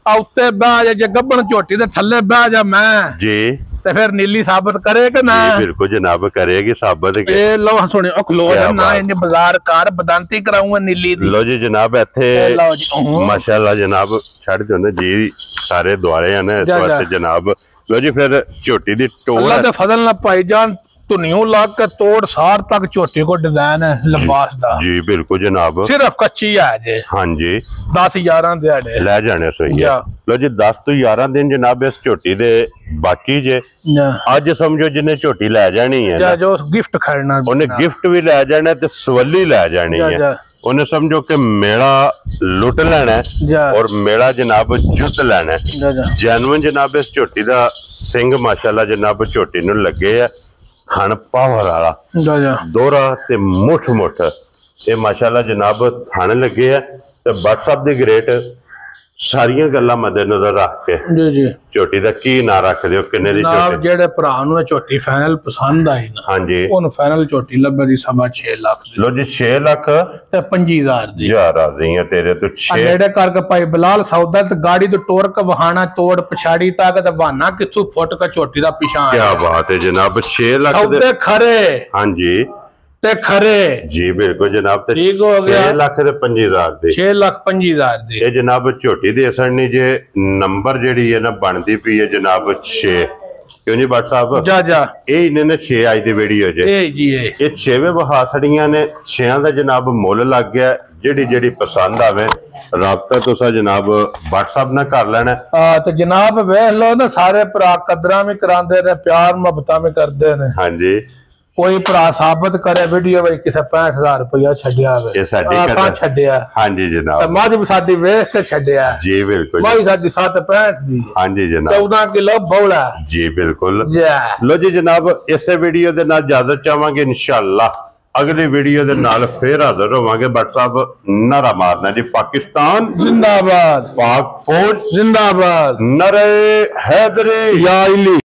ਆ ਉੱਤੇ ਬਹਿ ਜਾ ਜੇ ਗੱਬਣ ਝੋਟੀ ਦੇ ਥੱਲੇ ਬਹਿ ਜਾ ਮੈਂ जी ਤੇ ਫਿਰ ਨੀਲੀ ਸਾਬਤ ਕਰੇ ਕਿ ਨਾ जी बिल्कुल जनाब करेगी साबित के ਇਹ ਲੋ ਸੁਣਿਓ ਅਖਲੋ ਕਿਆ ਨਾ ਬਾਤ। ਇਹਨੇ ਬਾਜ਼ਾਰ ਕਾਰ ਬਦੰਤੀ ਕਰਾਉਂਗਾ ਨੀਲੀ ਦੀ लो जी जनाब इत्थे ਇਹ ਲਓ ਜੀ माशाल्लाह जनाब छड़ दो ना जी सारे द्वारे हैं ना इस जा, जा। वास्ते जनाब लो जी फिर झोटी दी टोर ਅੱਲਾ ਦੇ ਫਜ਼ਲ ਨਾਲ ਭਾਈਜਾਨ ਧੁਨੀਓ ਲੱਗ ਕੇ ਤੋੜ ਸਾਰ ਤੱਕ ਝੋਟੀ ਕੋ ਡਿਜ਼ਾਈਨ ਹੈ ਲਿਬਾਸ ਦਾ जी बिल्कुल जनाब ਸਿਰਫ ਕੱਚੀ ਹੈ ਜੇ हाँ जी 10 11 ਦਿਹਾੜੇ ਲੈ ਜਾਣੇ ਸਹੀ ਹੈ ਜਾ। ਲੋ ਜੀ 10 ਤੋਂ 11 ਦਿਨ ਜਨਾਬ ਇਸ ਝੋਟੀ ਦੇ ਬਾਕੀ ਜੇ ਅੱਜ ਸਮਝੋ ਜਿਹਨੇ ਝੋਟੀ ਲੈ ਜਾਣੀ ਹੈ ਜਾ ਨਾ, ਜੋ ਗਿਫਟ ਖੜਨਾ ਉਹਨੇ ਗਿਫਟ ਵੀ ਲੈ ਜਾਣਾ ਤੇ ਸਵੱਲੀ ਲੈ ਜਾਣੀ ਜਾ, ਹੈ ਜਾ। ਉਹਨੇ ਸਮਝੋ ਕਿ ਮੇਲਾ ਲੁੱਟ ਲੈਣਾ ਹੈ ਜਾ। ਔਰ ਮੇਲਾ ਜਨਾਬ ਜੁੱਤ ਲੈਣਾ ਹੈ ਜਾ ਜਾ ਜੈਨੂਇਨ ਜਨਾਬ ਇਸ ਝੋਟੀ ਦਾ ਸਿੰਘ ਮਾਸ਼ਾਅੱਲਾ ਜਨਾਬ ਝੋਟੀ ਨੂੰ ਲੱਗੇ ਆ ਹਣ ਪਾਵਰ ਵਾਲਾ ਜਾ ਜਾ ਦੋਰਾ ਤੇ ਮੁੱਠ ਮੁੱਠ ਇਹ ਮਾਸ਼ਾਅੱਲਾ ਜਨਾਬ ਥਣ ਲੱਗੇ ਆ ਤੇ WhatsApp ਦੀ ਗ੍ਰੇਟ ਸਾਰੀਆਂ ਗੱਲਾਂ ਮੱਦੇ ਨਜ਼ਰ ਰੱਖ ਕੇ ਜੀ ਜੀ ਝੋਟੀ ਦਾ ਕੀ ਨਾਂ ਰੱਖਦੇ ਹੋ ਕਿੰਨੇ ਦੀ ਜਨਾਬ ਝੋਟੀ ਜਿਹੜੇ ਭਰਾ ਨੂੰ ਇਹ ਝੋਟੀ ਫਾਈਨਲ ਪਸੰਦ ਆਈ ਨਾ ਹਾਂਜੀ ਉਹਨੂੰ ਫਾਈਨਲ ਝੋਟੀ ਲੱਭੇ ਦੀ 6.5 ਲੱਖ ਦੀ ਲੋ ਜੀ 6 ਲੱਖ ਤੇ 25000 ਦੀ ਯਾਰ ਰਾਜ਼ੀ ਆ ਤੇਰੇ ਤੋਂ ਆ 6 ਨੇੜੇ ਕਰਕੇ ਭਾਈ ਬਲਾਲ ਸੌਦਾ ਤੇ ਗਾੜੀ ਤੋਂ ਟੋਰ ਕੇ ਵਹਾਣਾ ਤੋੜ ਪਛਾੜੀ ਤੱਕ ਤੇ ਬਹਾਨਾ ਕਿੱਥੋਂ ਫੁੱਟ ਕੇ ਝੋਟੀ ਦਾ ਪਿਛਾਂ ਕੀ ਬਾਤ ਹੈ ਜਨਾਬ 6 ਲੱਖ ਦੇ ਸੌਦੇ ਖਰੇ ਹਾਂਜੀ ਤੇ ਖਰੇ ਜੀ ਬਿਲਕੁਲ ਜਨਾਬ ਤੇ ਠੀਕ ਹੋ ਗਿਆ। 6 ਲੱਖ ਤੇ 25000 ਦੇ 6,25,000 ਦੀ ਇਹ ਜਨਾਬ ਝੋਟੀ ਦੀ ਅਸਰ ਨਹੀਂ ਜੇ ਨੰਬਰ ਜਿਹੜੀ ਹੈ ਨਾ ਬਣਦੀ ਪਈ ਹੈ ਜਨਾਬ 6 ਕਿਉਂ ਜੀ ਬੱਟ ਸਾਹਿਬ ਜਾ ਜਾ ਇਹ ਇਹਨੇ ਨੇ 6 ਅੱਜ ਦੀ ਵੀਡੀਓ ਜੇ ਇਹ ਜੀ ਇਹ 6ਵੇਂ ਬਹਾਸੜੀਆਂ ਨੇ 6ਾਂ ਦਾ ਜਨਾਬ ਮੁੱਲ ਲੱਗ ਗਿਆ ਜਿਹੜੀ ਪਸੰਦ ਆਵੇ ਰਾਬਤਾ ਤੁਸੀਂ ਜਨਾਬ WhatsApp ਨਾਲ ਕਰ ਲੈਣਾ ਤੇ ਜਨਾਬ ਵੇਖ ਲਓ ਨਾ ਸਾਰੇ ਭਰਾ ਕਦਰਾਂ ਵੀ ਕਰਾਉਂਦੇ ਨੇ ਪਿਆਰ ਮੁਹੱਬਤਾਂ ਵੀ ਕਰਦੇ ਨੇ ਹਾਂਜੀ ਕੋਈ ਭਰਾ ਸਾਬਤ ਕਰੇ ਵੀਡੀਓ ਵਿੱਚ ਕਿਸੇ 65000 ਰੁਪਇਆ ਛੱਡਿਆ ਹੋਵੇ ਇਹ ਸਾਡੀ ਆਸਾਂ ਕਦਰ ਛੱਡਿਆ ਹਾਂਜੀ ਤੇ ਜਨਾਬ ਮੱਝ ਵੀ ਸਾਡੀ ਵੇਖ ਕੇ ਛੱਡਿਆ ਜੀ ਬਿਲकुल ਮਾਈ ਸਾਡੀ 765 ਦੀ ਹਾਂਜੀ ਜਨਾਬ 14 ਕਿਲੋ ਬੌਲਾ ਜੀ ਬਿਲकुल ਯਾ ਲੋ ਜੀ ਜਨਾਬ ਇਸੇ ਵੀਡੀਓ ਦੇ ਨਾਲ ਇਜਾਜ਼ਤ ਚਾਹਾਂਗੇ ਇਨਸ਼ਾਅੱਲਾ ਅਗਲੀ ਵੀਡੀਓ ਦੇ ਨਾਲ ਫੇਰ ਹਾਜ਼ਰ ਹੋਵਾਂਗੇ ਬੱਟ ਸਾਹਿਬ ਨਾਰਾ ਮਾਰਨਾ ਜੀ ਪਾਕਿਸਤਾਨ जिंदाबाद पाक फौज जिंदाबाद नरे हैदरी या इली